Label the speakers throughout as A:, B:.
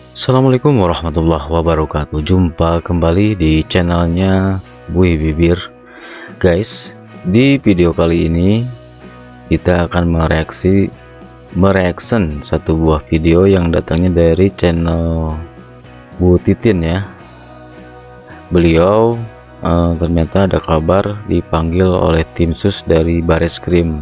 A: Assalamualaikum warahmatullahi wabarakatuh. Jumpa kembali di channelnya Buih Bibir. Guys, di video kali ini kita akan mereaction satu buah video yang datangnya dari channel Bu Titin ya. Beliau ternyata ada kabar dipanggil oleh tim sus dari Bareskrim.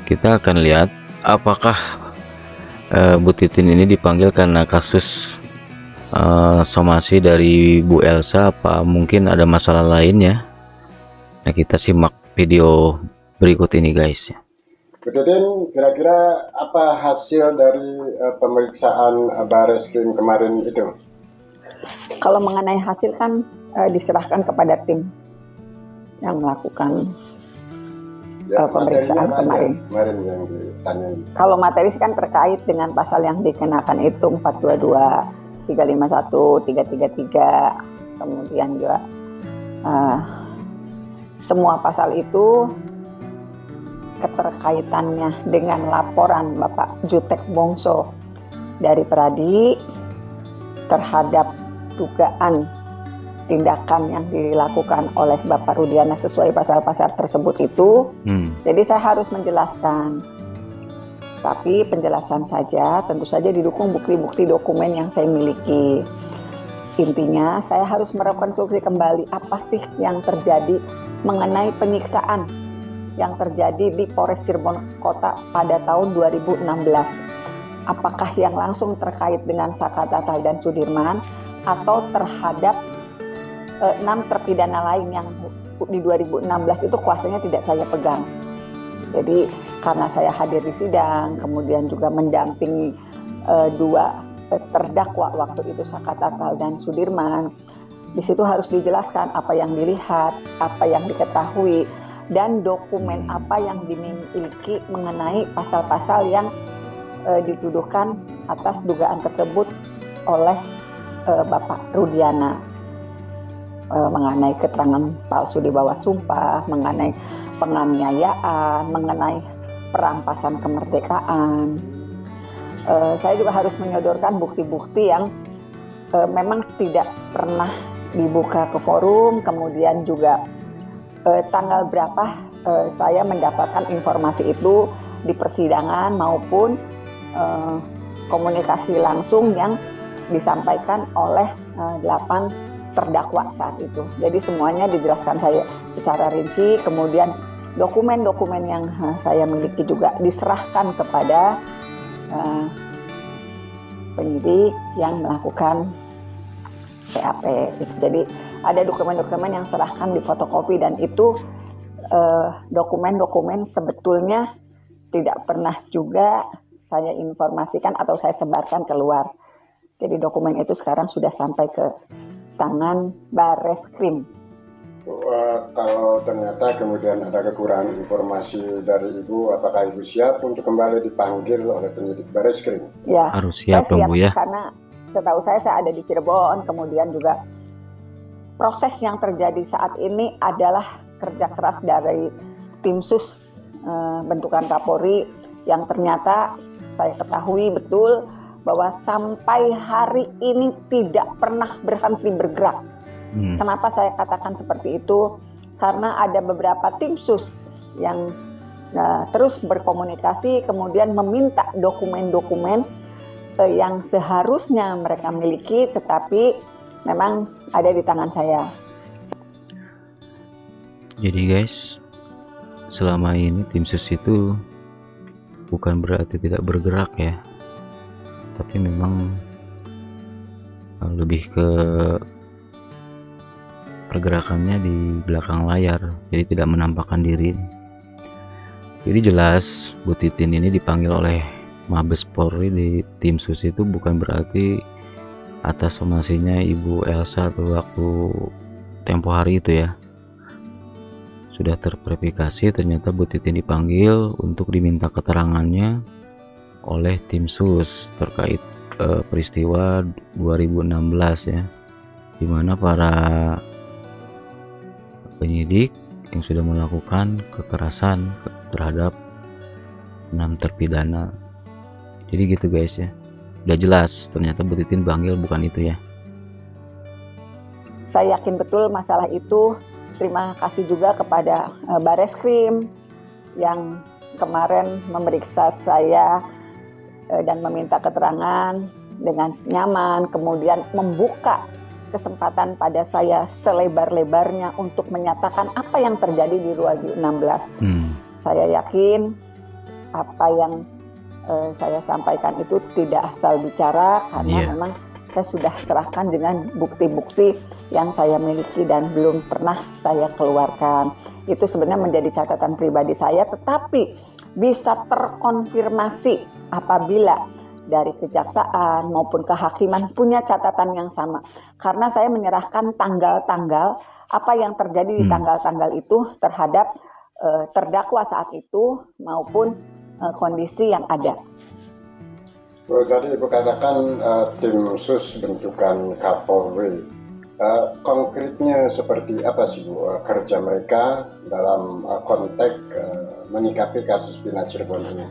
A: Kita akan lihat apakah Bu Titin ini dipanggil karena kasus somasi dari Bu Elsa, apa mungkin ada masalah lainnya. Nah, kita simak video berikut ini guys ya.
B: Bu Titin, kira-kira apa hasil dari pemeriksaan Bareskrim kemarin itu?
C: Kalau mengenai hasil kan diserahkan kepada tim yang melakukan pemeriksaan kemarin
B: yang ditanyai.
C: Kalau materi kan terkait dengan pasal yang dikenakan itu 422, 351, 333, kemudian juga semua pasal itu keterkaitannya dengan laporan Bapak Jutek Bongso dari Peradi terhadap dugaan tindakan yang dilakukan oleh Bapak Rudiana sesuai pasal-pasal tersebut itu. Jadi saya harus menjelaskan. Tapi penjelasan saja tentu saja didukung bukti-bukti dokumen yang saya miliki. Intinya saya harus merekonstruksi kembali apa sih yang terjadi mengenai penyiksaan yang terjadi di Polres Cirebon Kota pada tahun 2016. Apakah yang langsung terkait dengan Saka Tatal dan Sudirman atau terhadap 6 terpidana lain yang di 2016 itu kuasanya tidak saya pegang. Jadi karena saya hadir di sidang, kemudian juga mendampingi 2 terdakwa waktu itu Saka Tatal dan Sudirman, di situ harus dijelaskan apa yang dilihat, apa yang diketahui, dan dokumen apa yang dimiliki mengenai pasal-pasal yang dituduhkan atas dugaan tersebut oleh Bapak Rudiana. Mengenai keterangan palsu di bawah sumpah, mengenai penganiayaan, mengenai perampasan kemerdekaan. Saya juga harus menyodorkan bukti-bukti yang memang tidak pernah dibuka ke forum, kemudian juga tanggal berapa saya mendapatkan informasi itu di persidangan maupun komunikasi langsung yang disampaikan oleh 8 terdakwa saat itu. Jadi semuanya dijelaskan saya secara rinci, kemudian dokumen-dokumen yang saya miliki juga diserahkan kepada penyidik yang melakukan PAP. Jadi ada dokumen-dokumen yang serahkan di fotokopi, dan itu dokumen-dokumen sebetulnya tidak pernah juga saya informasikan atau saya sebarkan keluar. Jadi dokumen itu sekarang sudah sampai ke tangan Bareskrim.
B: Kalau ternyata kemudian ada kekurangan informasi dari Ibu, apakah Ibu siap untuk kembali dipanggil oleh penyidik Bareskrim?
C: Ya,
A: harus siap dong Bu ya.
C: Karena setahu saya ada di Cirebon, kemudian juga proses yang terjadi saat ini adalah kerja keras dari tim sus bentukan Kapolri yang ternyata saya ketahui betul bahwa sampai hari ini tidak pernah berhenti bergerak. Kenapa saya katakan seperti itu? Karena ada beberapa tim sus yang terus berkomunikasi, kemudian meminta dokumen-dokumen yang seharusnya mereka miliki, tetapi memang ada di tangan saya.
A: Jadi guys, selama ini tim sus itu bukan berarti tidak bergerak ya, tapi memang lebih ke pergerakannya di belakang layar, jadi tidak menampakkan diri. Jadi jelas Bu Titin ini dipanggil oleh Mabes Polri di tim sus itu bukan berarti atas somasinya Ibu Elsa tuh waktu tempo hari itu ya. Sudah terverifikasi, ternyata Bu Titin dipanggil untuk diminta keterangannya oleh tim sus terkait peristiwa 2016 ya, dimana para penyidik yang sudah melakukan kekerasan terhadap 6 terpidana. Jadi gitu guys ya. Udah jelas ternyata Bu Titin Bangil bukan itu ya.
C: Saya yakin betul masalah itu. Terima kasih juga kepada Bareskrim yang kemarin memeriksa saya dan meminta keterangan dengan nyaman, kemudian membuka kesempatan pada saya selebar-lebarnya untuk menyatakan apa yang terjadi di 2016. Saya yakin apa yang saya sampaikan itu tidak asal bicara, karena memang saya sudah serahkan dengan bukti-bukti yang saya miliki dan belum pernah saya keluarkan. Itu sebenarnya menjadi catatan pribadi saya, tetapi bisa terkonfirmasi apabila dari kejaksaan maupun kehakiman punya catatan yang sama. Karena saya menyerahkan tanggal-tanggal apa yang terjadi di tanggal-tanggal itu terhadap terdakwa saat itu maupun kondisi yang ada.
B: Tadi Ibu katakan tim sus bentukan Kapolri. Konkretnya seperti apa sih Bu kerja mereka dalam konteks menyikapi kasus Bina Cirebon ini?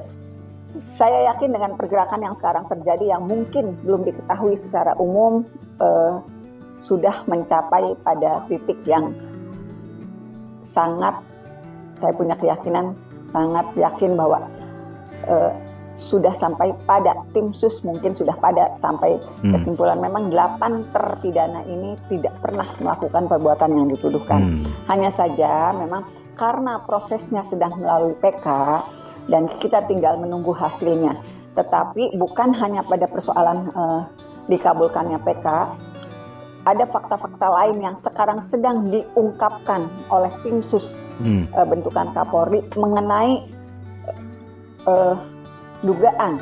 C: Saya yakin dengan pergerakan yang sekarang terjadi yang mungkin belum diketahui secara umum sudah mencapai pada titik yang sangat, saya punya keyakinan, sangat yakin bahwa sudah sampai pada tim sus, mungkin sudah pada sampai kesimpulan memang 8 terpidana ini tidak pernah melakukan perbuatan yang dituduhkan. Hanya saja memang karena prosesnya sedang melalui PK dan kita tinggal menunggu hasilnya. Tetapi bukan hanya pada persoalan dikabulkannya PK, ada fakta-fakta lain yang sekarang sedang diungkapkan oleh tim sus bentukan Kapolri mengenai dugaan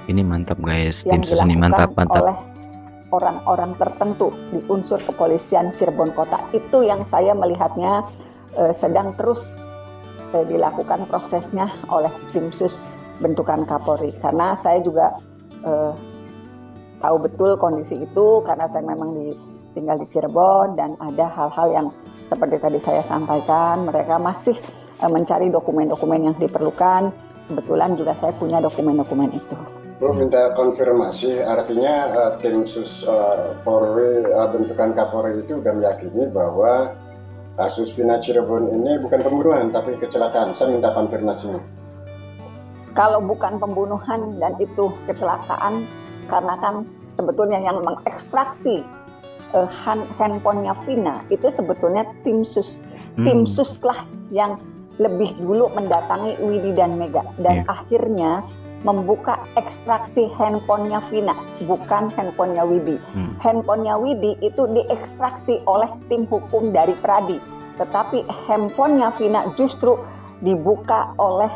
A: ini mantap guys,
C: yang
A: tim sus ini mantap
C: oleh orang-orang tertentu di unsur kepolisian Cirebon Kota. Itu yang saya melihatnya sedang terus dilakukan prosesnya oleh tim sus bentukan Kapolri. Karena saya juga tahu betul kondisi itu karena saya memang tinggal di Cirebon dan ada hal-hal yang seperti tadi saya sampaikan, mereka masih mencari dokumen-dokumen yang diperlukan. Kebetulan juga saya punya dokumen-dokumen itu.
B: Bu minta konfirmasi, artinya tim sus Polri bentukan Kapolri itu sudah meyakini bahwa kasus Bina Cirebon ini bukan pembunuhan tapi kecelakaan. Saya minta konfirmasinya.
C: Kalau bukan pembunuhan dan itu kecelakaan, karena kan sebetulnya yang mengekstraksi handphonenya Vina itu sebetulnya tim sus. Tim sus lah yang lebih dulu mendatangi Widi dan Mega dan akhirnya membuka ekstraksi handphonenya Vina, bukan handphonenya Widi. Handphonenya Widi itu diekstraksi oleh tim hukum dari Pradi, tetapi handphonenya Vina justru dibuka oleh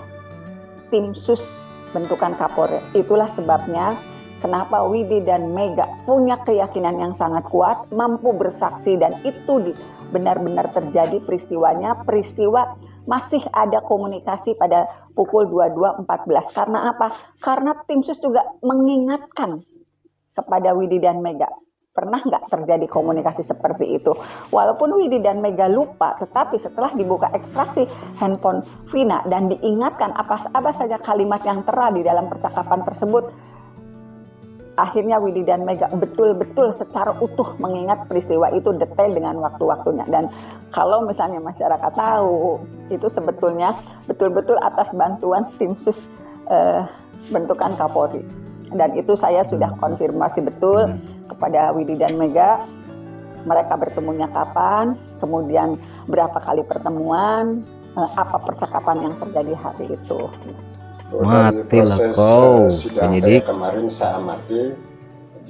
C: tim sus bentukan Kapolri. Itulah sebabnya kenapa Widi dan Mega punya keyakinan yang sangat kuat, mampu bersaksi dan itu benar-benar terjadi peristiwanya. Peristiwa masih ada komunikasi pada pukul 22.14. Karena apa? Karena tim sus juga mengingatkan kepada Widi dan Mega. Pernah nggak terjadi komunikasi seperti itu? Walaupun Widi dan Mega lupa, tetapi setelah dibuka ekstraksi handphone Vina dan diingatkan apa saja kalimat yang tera di dalam percakapan tersebut, akhirnya Widi dan Mega betul-betul secara utuh mengingat peristiwa itu detail dengan waktu-waktunya. Dan kalau misalnya masyarakat tahu, itu sebetulnya betul-betul atas bantuan tim sus bentukan Kapolri. Dan itu saya sudah konfirmasi betul kepada Widi dan Mega. Mereka bertemunya kapan, kemudian berapa kali pertemuan, apa percakapan yang terjadi hari itu.
B: Dari proses sidang
A: penyidik
B: kemarin saya amati,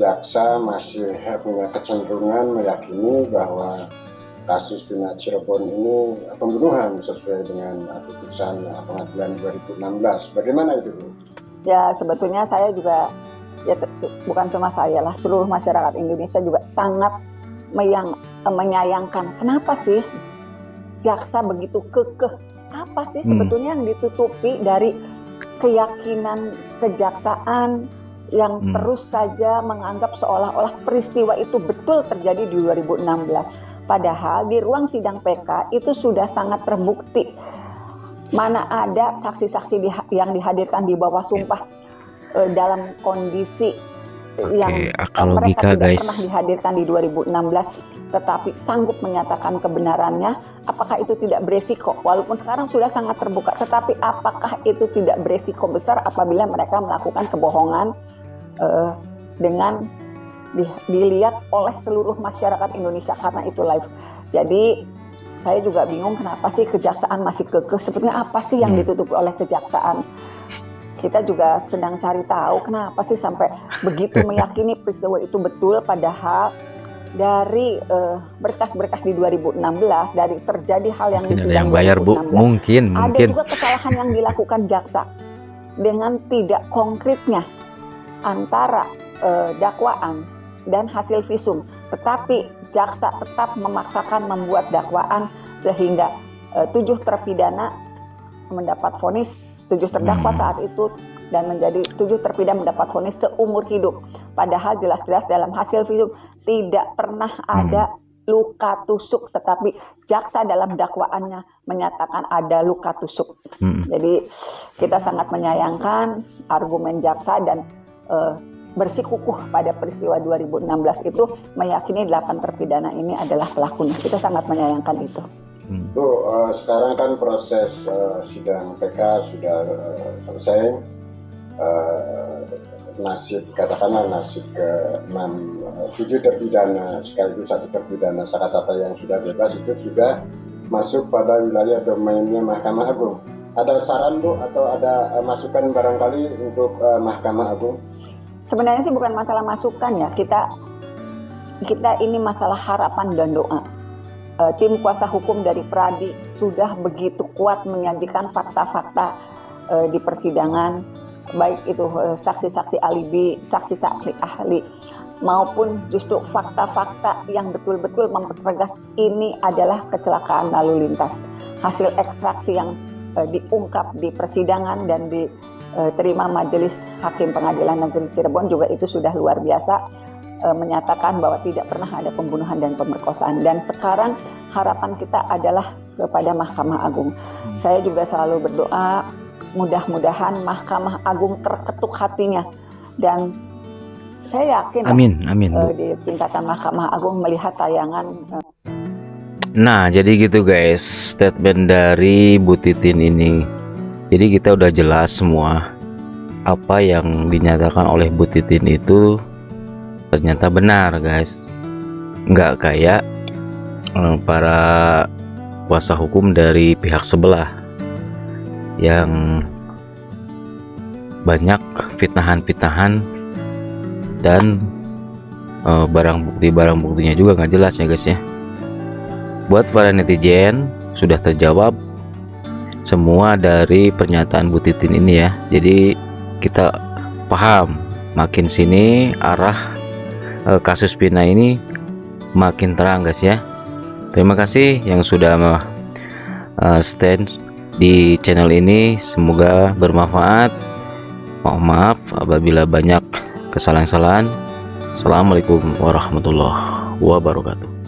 B: jaksa masih punya kecenderungan meyakini bahwa kasus Bina Cirebon ini pembunuhan sesuai dengan putusan pengadilan 2016. Bagaimana itu, Bu?
C: Ya sebetulnya saya juga, ya bukan cuma saya lah, seluruh masyarakat Indonesia juga sangat menyayangkan. Kenapa sih jaksa begitu kekeh? Apa sih sebetulnya yang ditutupi dari keyakinan kejaksaan yang terus saja menganggap seolah-olah peristiwa itu betul terjadi di 2016. Padahal di ruang sidang PK itu sudah sangat terbukti Mana ada saksi-saksi yang dihadirkan di bawah sumpah dalam kondisi yang
A: akal
C: mereka
A: logika
C: tidak
A: guys.
C: pernah dihadirkan di 2016, tetapi sanggup menyatakan kebenarannya. Apakah itu tidak beresiko? Walaupun sekarang sudah sangat terbuka, tetapi apakah itu tidak beresiko besar apabila mereka melakukan kebohongan dengan dilihat oleh seluruh masyarakat Indonesia karena itu live. Jadi saya juga bingung kenapa sih kejaksaan masih kekeh. Sebetulnya apa sih yang ditutupi oleh kejaksaan? Kita juga sedang cari tahu kenapa sih sampai begitu meyakini peristiwa itu betul, padahal dari berkas-berkas di 2016, dari terjadi hal yang di
A: Mungkin ada
C: sidang
A: yang bayar Bu,
C: 2016,
A: mungkin
C: ada juga kesalahan yang dilakukan jaksa dengan tidak konkretnya antara dakwaan dan hasil visum, tetapi jaksa tetap memaksakan membuat dakwaan sehingga 7 terpidana mendapat vonis, 7 terdakwa saat itu, dan menjadi 7 terpidana mendapat vonis seumur hidup. Padahal jelas-jelas dalam hasil visum tidak pernah ada luka tusuk, tetapi jaksa dalam dakwaannya menyatakan ada luka tusuk. Jadi kita sangat menyayangkan argumen jaksa dan bersikukuh pada peristiwa 2016 itu meyakini 8 terpidana ini adalah pelakunya. Kita sangat menyayangkan itu.
B: Bu, sekarang kan proses sidang PK sudah selesai. Nasib, katakanlah nasib ke-6, 7 terpidana sekaligus 1 terpidana Sakatata yang sudah bebas itu sudah masuk pada wilayah domainnya Mahkamah Agung. Ada saran Bu atau ada masukan barangkali untuk Mahkamah Agung?
C: Sebenarnya sih bukan masalah masukan ya, kita ini masalah harapan dan doa. Tim kuasa hukum dari Pradi sudah begitu kuat menyajikan fakta-fakta di persidangan, baik itu saksi-saksi alibi, saksi-saksi ahli, maupun justru fakta-fakta yang betul-betul mempertegas ini adalah kecelakaan lalu lintas. Hasil ekstraksi yang diungkap di persidangan dan diterima Majelis Hakim Pengadilan Negeri Cirebon juga itu sudah luar biasa, menyatakan bahwa tidak pernah ada pembunuhan dan pemerkosaan. Dan sekarang harapan kita adalah kepada Mahkamah Agung. Saya juga selalu berdoa mudah-mudahan Mahkamah Agung terketuk hatinya, dan saya yakin
A: amin
C: di tingkatan Mahkamah Agung melihat tayangan.
A: Nah jadi gitu guys statement dari Bu Titin ini. Jadi kita udah jelas semua apa yang dinyatakan oleh Bu Titin itu ternyata benar guys, nggak kayak para kuasa hukum dari pihak sebelah yang banyak fitnahan-fitnahan dan barang buktinya juga nggak jelas ya guys ya. Buat para netizen sudah terjawab semua dari pernyataan Bu Titin ini ya, jadi kita paham makin sini arah kasus Vina ini makin terang guys ya. Terima kasih yang sudah stand di channel ini, semoga bermanfaat. Mohon maaf apabila banyak kesalahan-kesalahan. Assalamualaikum warahmatullahi wabarakatuh.